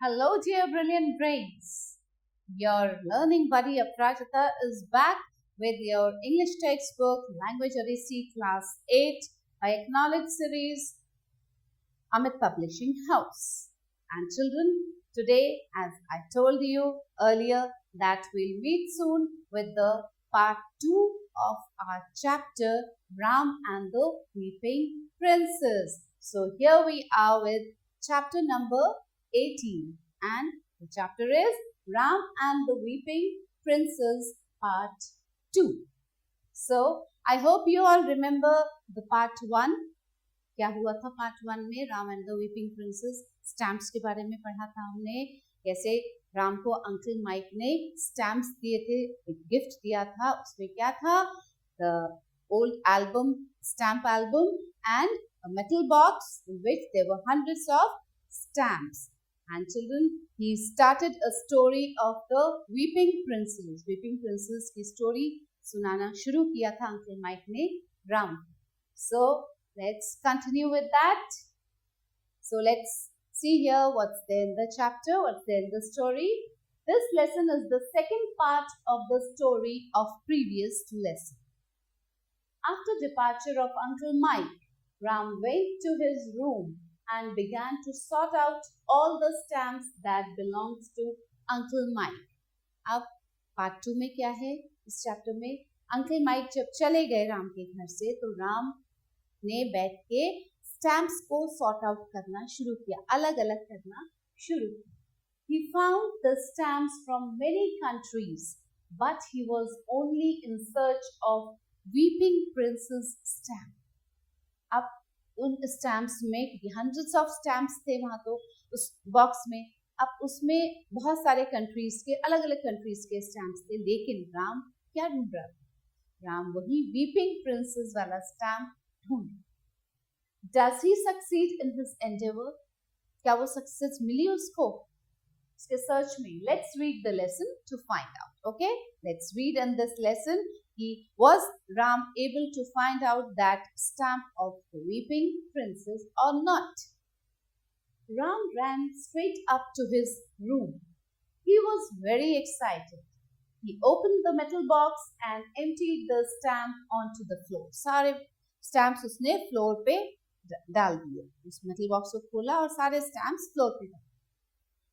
Hello, dear brilliant brains. Your learning buddy Aprajita is back with your English textbook, Language Odyssey, Class 8 by Acknowledged Series, Amit Publishing House. And children, today, as I told you earlier, that we'll meet soon with the part 2 of our chapter, Ram and the Weeping Princess. So here we are with chapter number 18, and the chapter is Ram and the Weeping Princess part 2. So I hope you all remember the part 1. क्या हुआ था part 1 में? Ram and the weeping princess stamps के बारे में पढ़ा था हमने। कैसे राम को अंकल माइक ने स्टैम्प्स दिए थे, एक गिफ्ट दिया था। उसमें क्या था? The old album, stamp album and a metal box in which there were hundreds of stamps. And children, he started a story of the weeping princess. Weeping princess की story सुनाना शुरू किया था अंकल माइक ने Ram. So let's continue with that. So let's see here what's there in the chapter, what's there in the story. This lesson is the second part of the story of previous lesson. After departure of Uncle Mike, Ram went to his room and began to sort out all the stamps that belonged to Uncle Mike. अब part 2 में क्या है इस chapter में? Uncle mic जब चले गए राम के घर से, तो राम ने बैठ के स्टैम्प्स को सॉर्ट आउट करना शुरू किया, अलग अलग करना शुरू किया। He found the stamps from many countries, but he was only in search of weeping princess stamp. अब उन स्टैम्प्स में hundreds of stamps थे वहां, तो उस बॉक्स में अब उसमें बहुत सारे कंट्रीज के, अलग अलग कंट्रीज के स्टैम्प्स थे, लेकिन राम क्या ढूंढ रहा था? राम वही वीपिंग प्रिंसेस वाला स्टैम्प ढूंढ। Does he succeed in his endeavor? क्या वो सक्सेस मिली उसको उसके सर्च में? Let's read the lesson to find out. Okay, let's read in this lesson. Was Ram able to find out that stamp of the weeping princess or not? Ram ran straight up to his room. He was very excited. He opened the metal box and emptied the stamp onto the floor. सारे stamps उसने floor पे डाल दिए। उस metal box को खोला और सारे स्टैम्प्स फ्लोर पे डाले।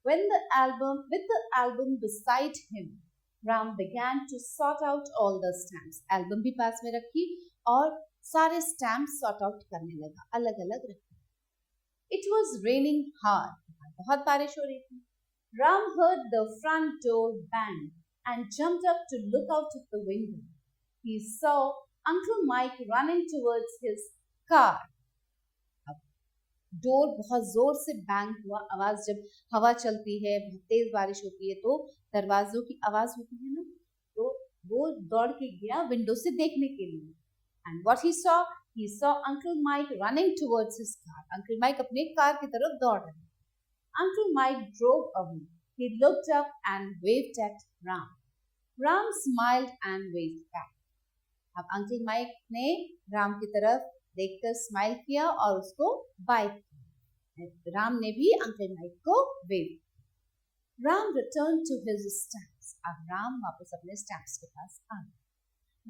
With the album beside him, Ram began to sort out all the stamps. Album भी पास में रखी और सारे स्टैम्प्स सॉर्ट आउट करने लगा, अलग अलग रखे। It was raining hard. बहुत बारिश हो रही थी। Ram heard the front door bang and jumped up to look out of the window. He saw Uncle Mike running towards his car. Door बहुत जोर से बैंग हुआ। आवाज, जब हवा चलती है, बहुत तेज बारिश होती है, तो दरवाजों की आवाज होती है ना, तो वो दौड़ के गया विंडो से देखने के लिए। And what he saw uncle Mike running towards his car. Uncle Mike अपने कार की तरफ दौड़ रहे। Uncle Mike drove away. He looked up and waved at Ram. Ram smiled and waved back. अब अंकल माइक ने राम की तरफ देखकर स्माइल किया और उसको बाय किया। राम ने भी अंकल माइक को wave. Ram return to his stamps. अब राम वापस अपने स्टैम्प्स के पास आ गया।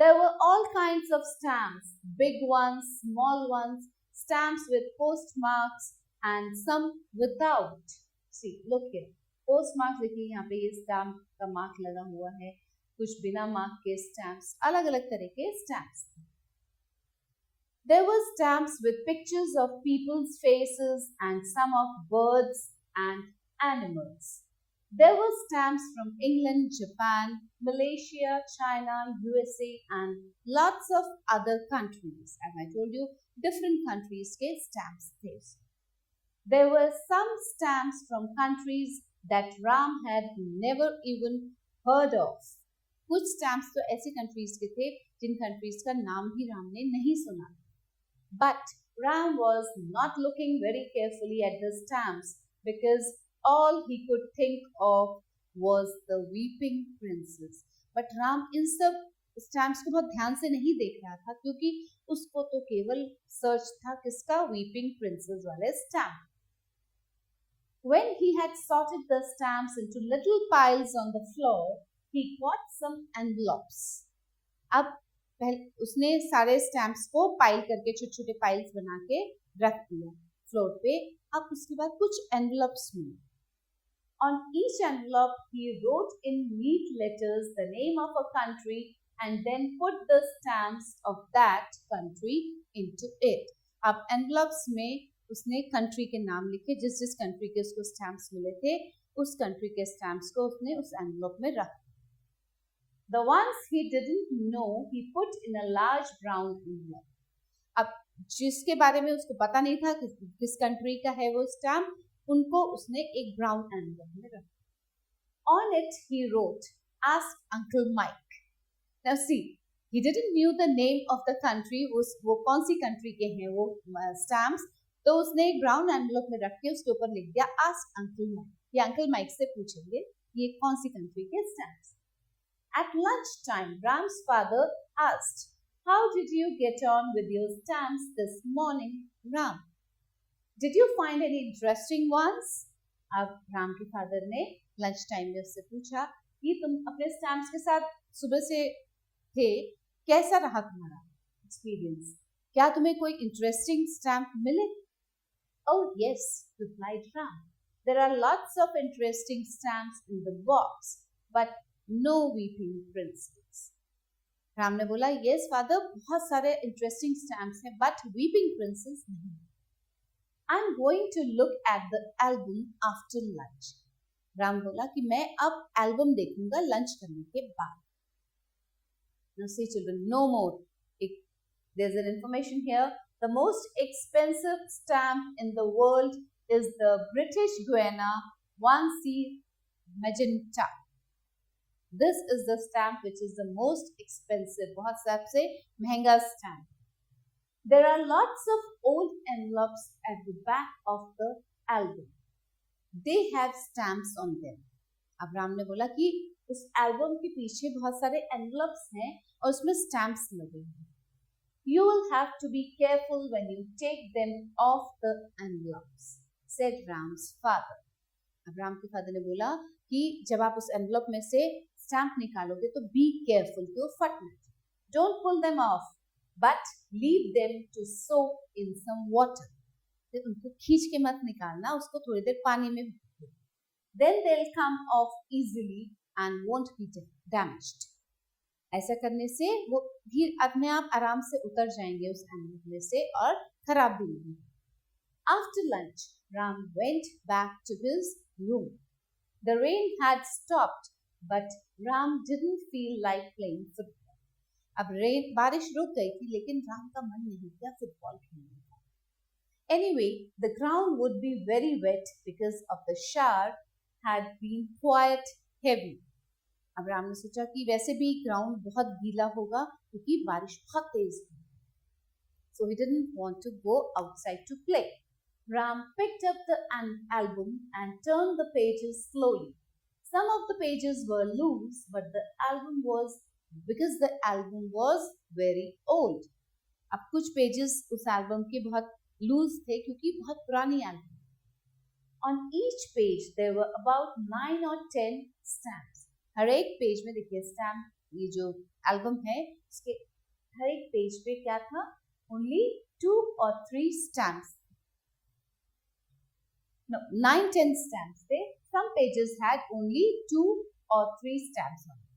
There were all kinds of stamps, big ones, small ones, stamps with postmarks and some without. See, look here. Postmark देखिए, यहाँ पे ये स्टैम्प का मार्क लगा हुआ है, कुछ बिना मार्क के स्टैम्प्स, अलग अलग तरह के stamps. There were stamps with pictures of people's faces and some of birds and animals. There were stamps from England, Japan, Malaysia, China, USA and lots of other countries. As I told you, different countries के stamps थे। There were some stamps from countries that Ram had never even heard of. कुछ stamps तो ऐसे countries के थे जिन countries का नाम भी राम ने नहीं सुना। But Ram was not looking very carefully at the stamps because all he could think of was the weeping princess. But Ram इन सब स्टैम्प्स को बहुत ध्यान से नहीं देख रहा था, क्योंकि उसको तो केवल सर्च था किसका? वीपिंग प्रिंसेस वाले stamp. When he had sorted the stamps into little piles on the floor, he caught some envelopes. अब उसने सारे स्टैम्प्स को पाइल करके छोटे छोटे पाइल्स बना के रख दिया फ्लोर पे. अब उसके बाद कुछ एनवलप्स मिले. On each envelope, he wrote in neat letters the name of a country and then put the stamps of that country into it. अब envelopes में उसने country के नाम लिखे. जिस जिस country के उसको stamps मिले थे, उस country के stamps को उसने उस envelope में रखा. The ones he didn't know, he put in a large brown envelope. अब जिसके बारे में उसको पता नहीं था कि किस country का है वो stamp, उनको उसने एक brown envelope में रखा. On it he wrote, "Ask Uncle Mike." Now see, he didn't knew the name of the country. वो कौन सी country के हैं वो stamps, तो उसने एक brown envelope में रख के उसके ऊपर लिख दिया "Ask Uncle Mike." ये Uncle Mike से पूछेंगे ये कौन सी country के stamps. At lunchtime, Ram's father asked, "How did you get on with your stamps this morning, Ram? Did you find any interesting ones?" अब राम के फादर ने लंच टाइम में उससे पूछा कि तुम अपने स्टैम्प्स के साथ सुबह से थे, कैसा रहा तुम्हारा एक्सपीरियंस? क्या तुम्हें कोई इंटरेस्टिंग स्टैम्प मिले? "Oh yes," replied Ram. "There are lots of interesting stamps in the box, but no weeping princess." Ram ने बोला, "Yes father, बहुत सारे इंटरेस्टिंग स्टैम्प्स हैं, but weeping princess नहीं. I'm going to look at the album after lunch." Ram बोला कि मैं अब एल्बम देखूंगा लंच करने के बाद. Now see children, no more. There's an information here. The most expensive stamp in the world is the British Guiana 1C magenta. This is the stamp which is the most expensive. बहुत सबसे महंगा stamp. There are lots of old envelopes at the back of the album. They have stamps on them. अब राम ने बोला कि उस album के पीछे बहुत सारे envelopes हैं और उसमें stamps लगे हैं. You will have to be careful when you take them off the envelopes, said Ram's father. अब राम के फादर ने बोला कि जब आप उस एनवलप में से स्टैम्प निकालोगे तो बी केयरफुल कि वो फट ना जाए. Don't pull them off but leave them to soak in some water. तो उनको खींच के मत निकालना, उसको थोड़ी देर पानी में भिगो. Then they will come off easily and won't be damaged. ऐसा करने से वो भी अपने आप आराम से उतर जाएंगे उस एनवलप में से और खराब भी नहीं. After lunch, Ram went back to his room. The rain had stopped, but Ram didn't feel like playing football. अब बारिश रुक गई थी, लेकिन राम का मन नहीं किया फुटबॉल खेलने का. Anyway, the ground would be very wet because of the shower had been quite heavy. अब राम ने सोचा कि वैसे भी ग्राउंड बहुत गीला होगा क्योंकि बारिश बहुत तेज थी. So he didn't want to go outside to play. Ram picked up the album and turned the pages slowly. Some of the pages were loose, but the album was very old. अब कुछ pages उस album के बहुत loose थे क्योंकि बहुत पुरानी album. On each page there were about 9 or 10 stamps. हर एक पेज में देखिए stamp, ये जो album है उसके हर एक पेज पे क्या था? Only 2 or 3 stamps. No, 9-10 stamps थे. Some pages had only 2 or 3 stamps on it.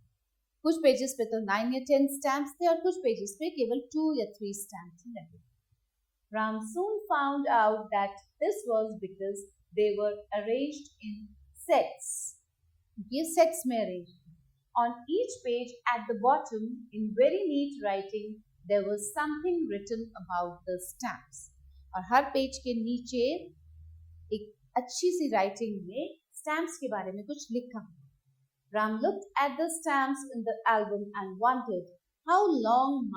कुछ pages पे तो 9 या 10 stamps थे और कुछ pages पे केवल 2 या 3 stamps ही लगे. Ram soon found out that this was because they were arranged in sets. ये sets में arranged. On each page at the bottom, in very neat writing, there was something written about the stamps. और हर page के नीचे एक अच्छी सी writing में stamps के बारे में कुछ लिखा हुआ. Ram looked at the stamps in the album and wondered how long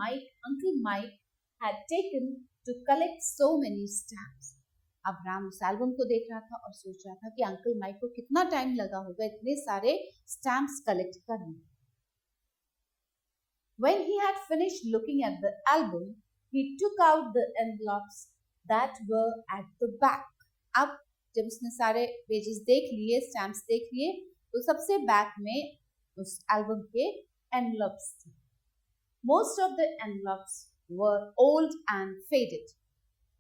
Uncle Mike had taken to collect so many stamps. अब राम उस एल्बम को देख रहा था और सोच रहा था कि अंकल माइक को कितना टाइम लगा होगा इतने सारे स्टैम्प्स कलेक्ट करने. When he had finished looking at the album, he took out the envelopes that were at the back. अब जब उसने सारे पेजेस देख लिए, स्टैम्प्स देख लिए, तो सबसे बैक में उस एल्बम के एनवलप्स थे. Most of the envelopes were old and faded.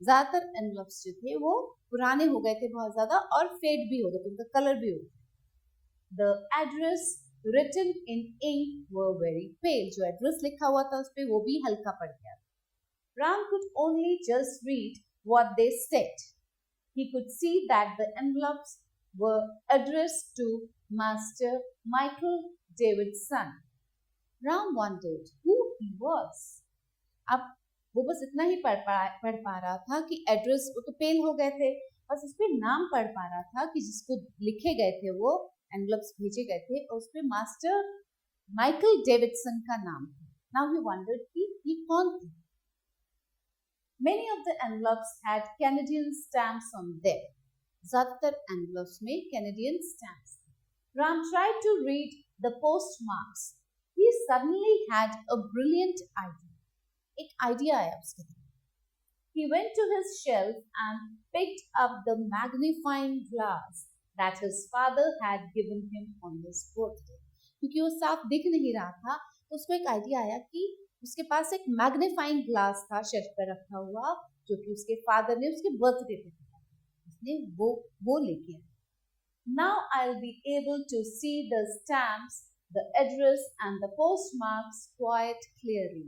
ज्यादातर एनवलप्स जो थे वो पुराने हो गए थे बहुत ज्यादा और फेड भी हो गए थे, उनका कलर भी हो गया. The address written in ink were very pale. जो एड्रेस लिखा हुआ था उस पे वो भी हल्का पड़ गया. Ram could only just read what they said. He could see that the envelopes were addressed to Master Michael Davidson. Ram wondered who he was. अब वो बस इतना ही पढ़ पा रहा था कि एड्रेस, वो तो पेल हो गए थे, बस उस पर नाम पढ़ पा रहा था कि जिसको लिखे गए थे, वो एनवलप्स भेजे गए थे और उस पर मास्टर माइकल डेविडसन का नाम था. नाउ ही वंडर्ड कि ये कौन थे. Many of the envelopes had Canadian stamps on them. ज़्यादातर envelopes में Canadian stamps. Ram tried to read the postmarks. He suddenly had a brilliant idea. एक idea आया उसके दिमाग. He went to his shelf and picked up the magnifying glass that his father had given him on his birthday. क्योंकि वो साफ दिख नहीं रहा था, तो उसको एक आइडिया आया कि उसके पास एक मैग्नीफाइंग ग्लास था शेल्फ पर रखा हुआ, जो कि उसके फादर ने उसके बर्थडे पे दिया. उसने वो लेके आया. Now I'll be able to see the stamps, the address and the postmarks quite clearly.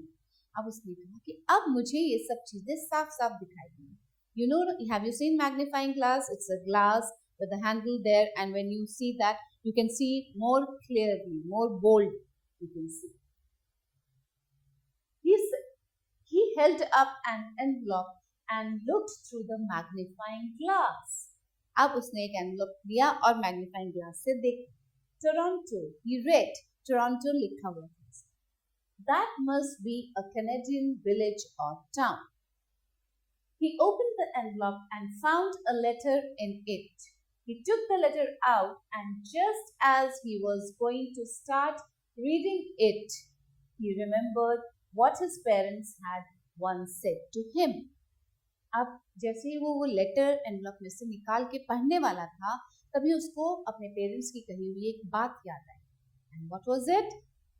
अब उसने कहा कि अब मुझे ये सब चीजें साफ साफ दिखाई देंगी. You know, have you seen magnifying glass? It's a glass with a handle there, and when you see that, you can see more clearly, more bold. You can see. He held up an envelope and looked through the magnifying glass. अब उसने एक envelope लिया और magnifying glass से देखा. Toronto. He read Toronto लिखा हुआ था. That must be a Canadian village or town. He opened the envelope and found a letter in it. He took the letter out, and just as he was going to start reading it, he remembered what his parents had once said to him. अब जैसे ही वो letter envelope में से निकाल के पढ़ने वाला था, तभी उसको अपने पेरेंट्स की कही हुई एक बात याद आई. And what was it?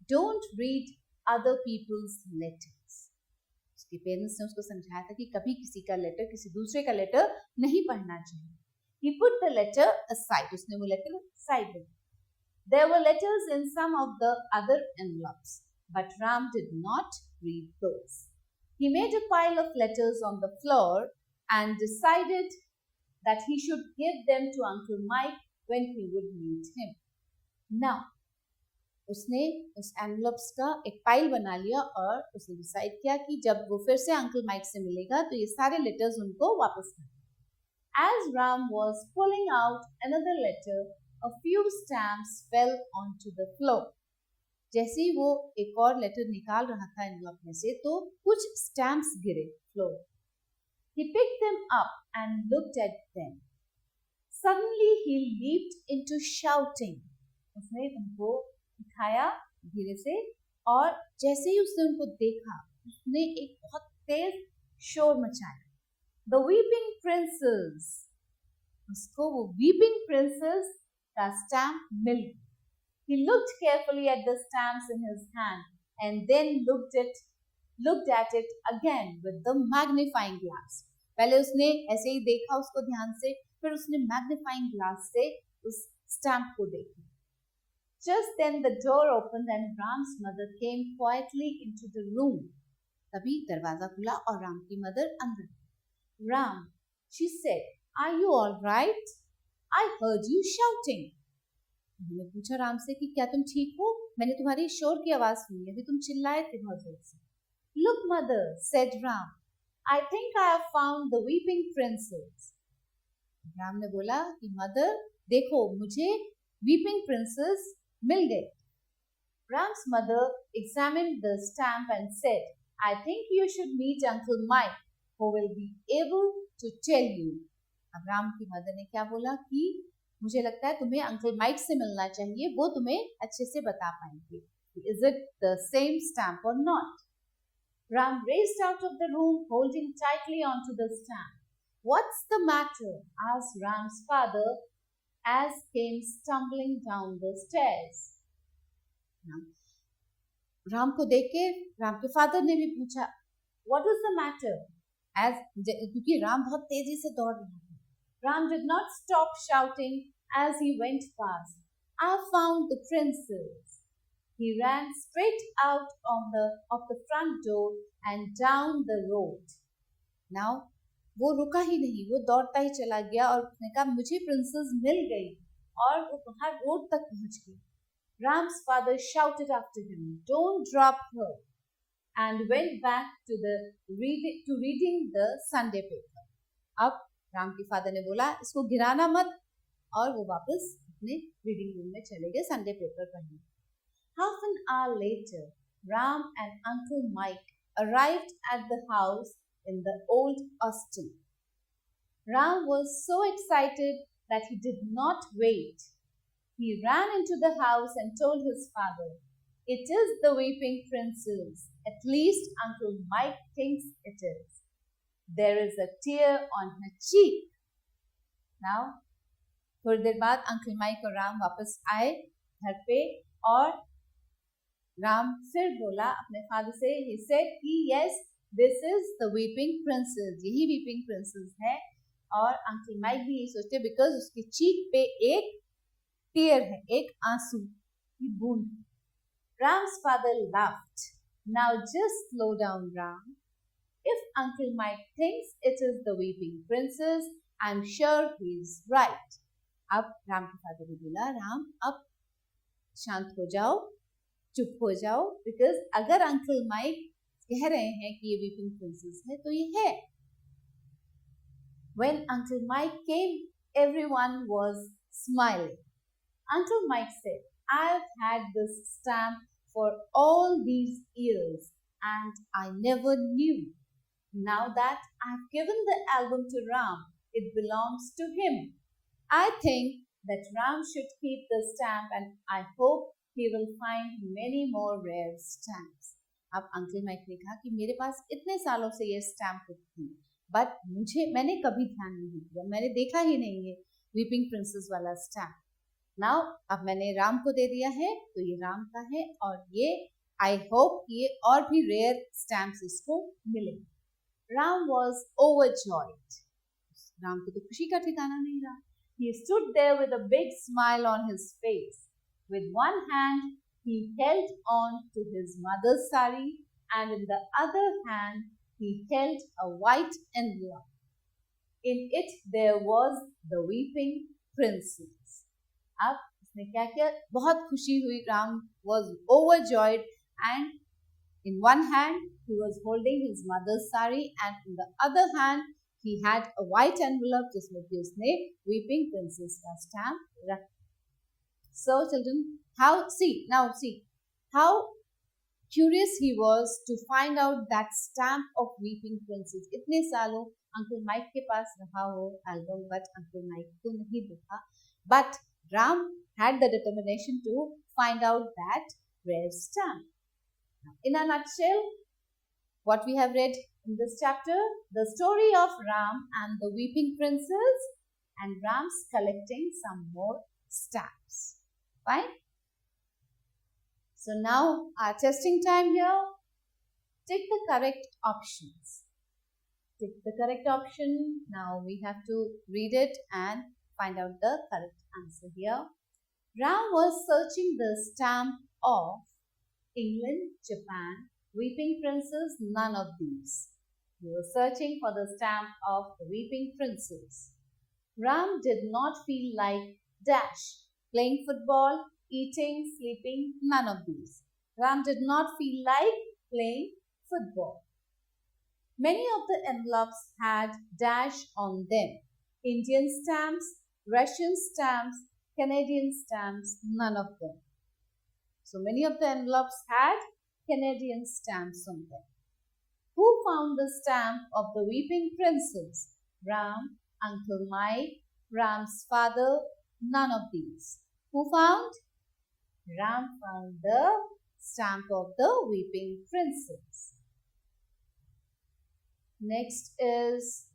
Don't read other people's letters. उसके पेरेंट्स ने उसको समझाया था कि कभी किसी का लेटर, किसी दूसरे का लेटर नहीं पढ़ना चाहिए. He put the letter aside. उसने वो लेटर साइड में. There were letters in some of the other envelopes, but Ram did not read those. He made a pile of letters on the floor and decided that he should give them to Uncle Mike when he would meet him. Now, उसने उस envelopes का एक pile बना लिया और उसने decide किया कि जब वो फिर से अंकल माइक से मिलेगा तो ये सारे लेटर्स उनको वापस कर. As Ram was pulling out another letter, a few stamps fell onto the floor. जैसे ही वो एक और लेटर निकाल रहा था एनवलप में से, तो कुछ स्टैम्प्स गिरे floor. He picked them up and looked at them. Suddenly he leaped into shouting. उसने उनको उठाया धीरे से और जैसे ही उसने उनको देखा, उसने एक बहुत तेज शोर मचाया. The weeping princess. उसको वो weeping princess का स्टैम्प मिल गया. He looked carefully at the stamps in his hand and then looked at it again with the magnifying glass. पहले उसने ऐसे ही देखा उसको ध्यान से, फिर उसने magnifying glass से उस स्टैम्प को देखा. Just then the door opened and Ram's mother came quietly into the room. तभी दरवाजा खुला और राम की मदर अंदर. Ram, she said, are you all right? I heard you shouting. उन्होंने पूछा राम से कि क्या तुम ठीक हो? मैंने तुम्हारी शोर की आवाज सुनी, अभी तुम चिल्लाए थे बहुत जोर से. Look, mother, said Ram. I think I have found the weeping princess. Ram ने बोला कि मदर देखो, मुझे weeping princess मिल गई. Ram's mother examined the stamp and said, I think you should meet Uncle Mike, who will be able to tell you. अब राम की mother ने क्या बोला कि मुझे लगता है तुम्हें अंकल माइक से मिलना चाहिए, वो तुम्हें अच्छे से बता पाएंगे. Is it the same stamp or not? Ram raced out of the room, holding tightly onto the stamp. What's the matter? Asked Ram's father as came stumbling down the stairs. Now, Ram को देख के राम के father ने भी पूछा, What is the matter? क्योंकि राम बहुत तेजी से दौड़ रहा था. Ram did not stop shouting as he went past. I found the princess. He ran straight out of the front door and down the road. Now, वो रुका ही नहीं, वो दौड़ता ही चला गया और उसने कहा मुझे प्रिंसेस मिल गई और वो बाहर रोड तक पहुंच गई. Ram's father shouted after him, Don't drop her, and went back to reading the Sunday paper. अब राम के फादर ने बोला इसको गिराना मत और वो वापस अपने रीडिंग रूम में चले गए संडे पेपर पढ़ने. Half an hour later, Ram and Uncle Mike arrived at the house in the old Austin. Ram was so excited that he did not wait. He ran into the house and told his father, It is the weeping princess. At least Uncle Mike thinks it is. There is a tear on her cheek. Now, थोड़ी देर बाद uncle mic और राम वापस आए घर पे और राम फिर बोला अपने फादर से, he said कि yes, this is the weeping princess. यही weeping princess है. और अंकल माइक भी यही सोचते because उसकी चीक पे एक tear है, एक आंसू की बूंद. Ram's father laughed. Now just slow down, Ram. If Uncle Mike thinks it is the weeping princess, I'm sure he's right. अब राम के फादर ने बोला, राम अब शांत हो जाओ, चुप हो जाओ, because अगर अंकल माइक कह रहे हैं कि ये वीपिंग प्रिंसेस है तो ये है. When Uncle Mike came, everyone was smiling. Uncle Mike said, I've had this stamp for all these years and I never knew. Now that I've given the album to Ram, it belongs to him. I think that Ram should keep the stamp and I hope he will find many more rare stamps. अब uncle Mike ने कहा कि मेरे पास इतने सालों से ये stamp थी, बट मैंने कभी ध्यान नहीं दिया, मैंने देखा ही नहीं है वीपिंग प्रिंसेस वाला स्टैम्प. नाउ अब मैंने राम को दे दिया है तो ये राम का है और ये आई होप ये और भी रेयर स्टैम्प्स इसको मिलेंगे. Ram was overjoyed. राम की तो खुशी का ठिकाना नहीं रहा. He stood there with a big smile on his face. With one hand, he held on to his mother's sari and in the other hand, he held a white envelope. In it, there was the weeping princess. अब उसने क्या किया? बहुत खुशी हुई. Ram was overjoyed and in one hand, he was holding his mother's sari and in the other hand, he had a white envelope जिसमें कि उसने weeping princess का stamp रखा. So children, see how curious he was to find out that stamp of weeping princess. इतने सालों uncle mic के पास रहा हो एल्बम, बट अंकल माइक को नहीं दिखा. But Ram had the determination to find out that rare stamp. In a nutshell, what we have read in this chapter, the story of Ram and the weeping princess and Ram's collecting some more stamps. Fine? So now our testing time here. Tick the correct options. Tick the correct option. Now we have to read it and find out the correct answer here. Ram was searching the stamp of England, Japan, Weeping Princess, none of these. He was searching for the stamp of the Weeping Princess. Ram did not feel like dash, playing football, eating, sleeping, none of these. Ram did not feel like playing football. Many of the envelopes had dash on them. Indian stamps, Russian stamps, Canadian stamps, none of them. So many of the envelopes had Canadian stamps on them. Who found the stamp of the Weeping Princess? Ram, Uncle Mike, Ram's father, none of these. Who found? Ram found the stamp of the Weeping Princess. Next is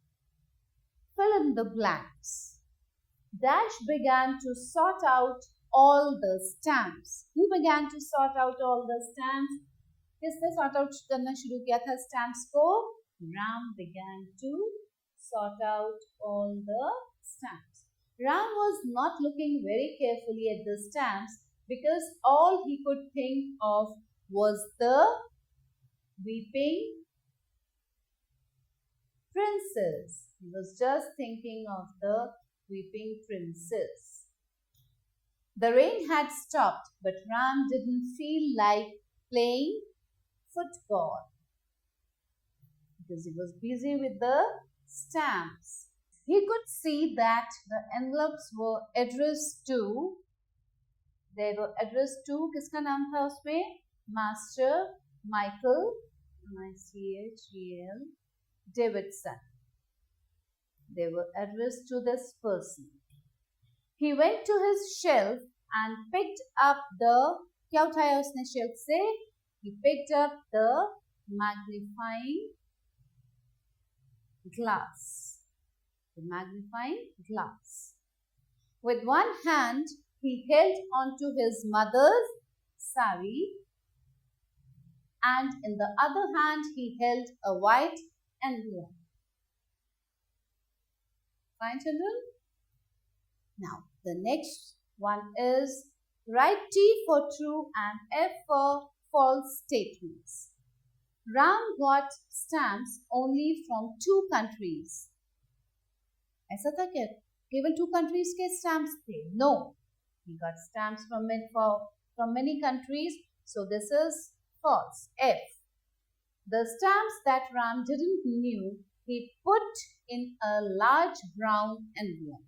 fill in the blanks. Dash began to sort out all the stamps. Who began to sort out all the stamps? किसने sort out करना शुरू किया था stamps को? Ram began to sort out all the stamps. Ram was not looking very carefully at the stamps because all he could think of was the weeping princess. He was just thinking of the weeping princess. The rain had stopped, but Ram didn't feel like playing football because he was busy with the stamps. He could see that the envelopes were addressed to, they were addressed to, किसका नाम था उसमें? Master Michael, Michael Davidson. They were addressed to this person. He went to his shelf and picked up the, क्या उठाया उसने shelf से? He picked up the magnifying glass. The magnifying glass. With one hand, he held onto his mother's sari, and in the other hand, he held a white envelope. Fine, children? Now, the next one is write T for true and F for false statements. Ram got stamps only from 2 countries. ऐसा था क्या? केवल 2 countries के stamps थे? No. He got stamps from many countries. So this is false. F. The stamps that Ram didn't knew, he put in a large brown envelope.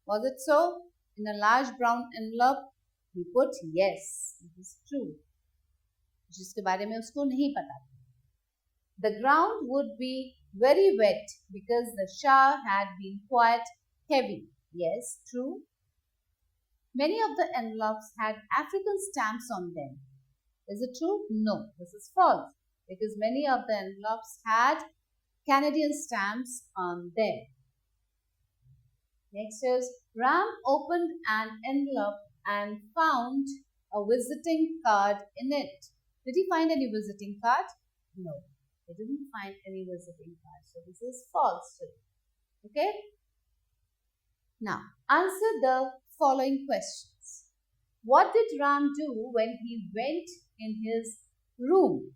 Was it so? In a large brown envelope, he put yes. It is true. जिसके बारे में उसको नहीं पता. The ground would be very wet because the shower had been quite heavy. Yes, true. Many of the envelopes had African stamps on them. Is it true? No, this is false because many of the envelopes had Canadian stamps on them. Next is Ram opened an envelope and found a visiting card in it. Did he find any visiting card? No, he didn't find any visiting card. So this is false too. Okay? Now, answer the following questions. What did Ram do when he went in his room?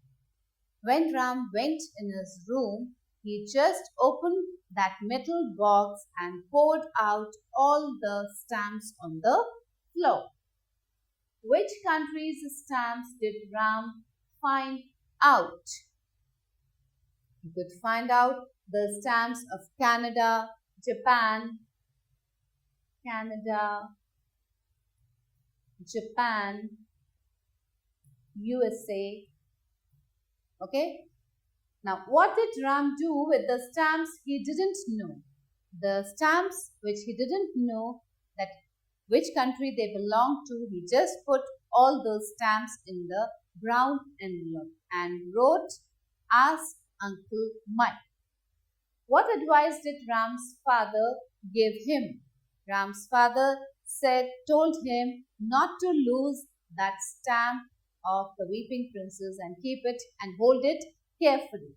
When Ram went in his room, he just opened that metal box and poured out all the stamps on the floor. Which country's stamps did Ram find out? He could find out the stamps of Canada, Japan, USA. Okay. Now, what did Ram do with the stamps he didn't know? The stamps which he didn't know that which country they belong to, he just put all those stamps in the brown envelope and wrote, "Ask Uncle Mike." What advice did Ram's father give him? Ram's father told him not to lose that stamp of the weeping princess and keep it and hold it carefully.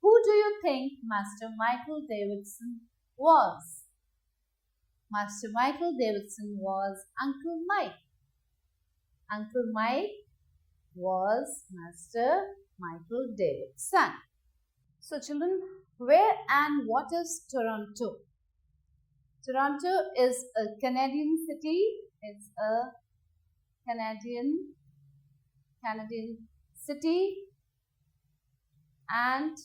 Who do you think Master Michael Davidson was? Master Michael Davidson was Uncle Mike. Uncle Mike was Master Michael Davidson. So children, where and what is Toronto? Toronto is a Canadian city. It's a Canadian city and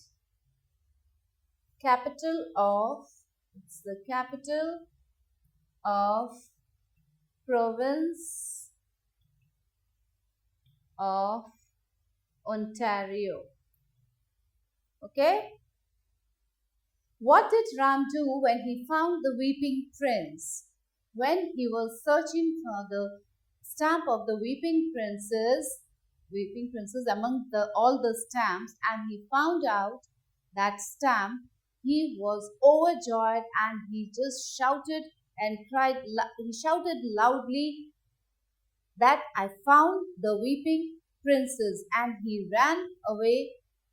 it's the capital of province of Ontario. Okay. What did Ram do when he found the weeping prince? When he was searching for the stamp of the weeping princess among all the stamps, and he found out that stamp he was overjoyed and he just shouted and cried, he shouted loudly that I found the weeping princess, and he ran away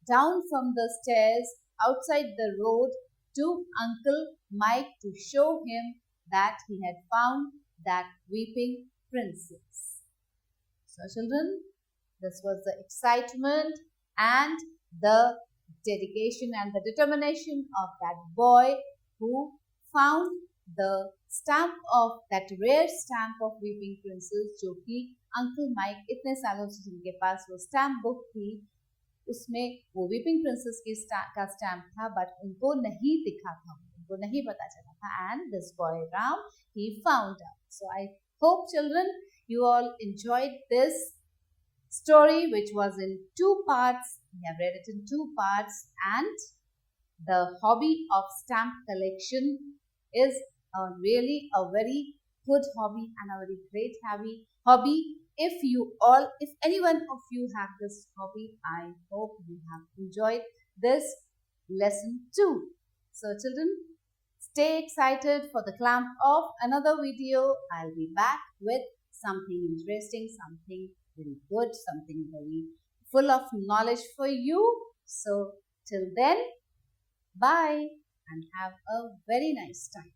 down from the stairs outside the road to Uncle Mike to show him that he had found that weeping princess. So, children, this was the excitement and the dedication and the determination of that boy who found the stamp of that rare stamp of weeping princess, जो कि uncle mic इतने सालों से जिनके पास वो stamp book थी उसमें वो वीपिंग प्रिंसेस का स्टैम्प था, बट उनको नहीं दिखा था, उनको नहीं पता चला था, and this boy Ram he found out. So I hope children you all enjoyed this story, which was in 2 parts. We have read it in 2 parts, and the hobby of stamp collection is really a very good hobby and a very great hobby. If any one of you have this hobby, I hope you have enjoyed this lesson too. So children, stay excited for the clamp of another video. I'll be back with something interesting, something very good, something very full of knowledge for you. So till then, bye and have a very nice time.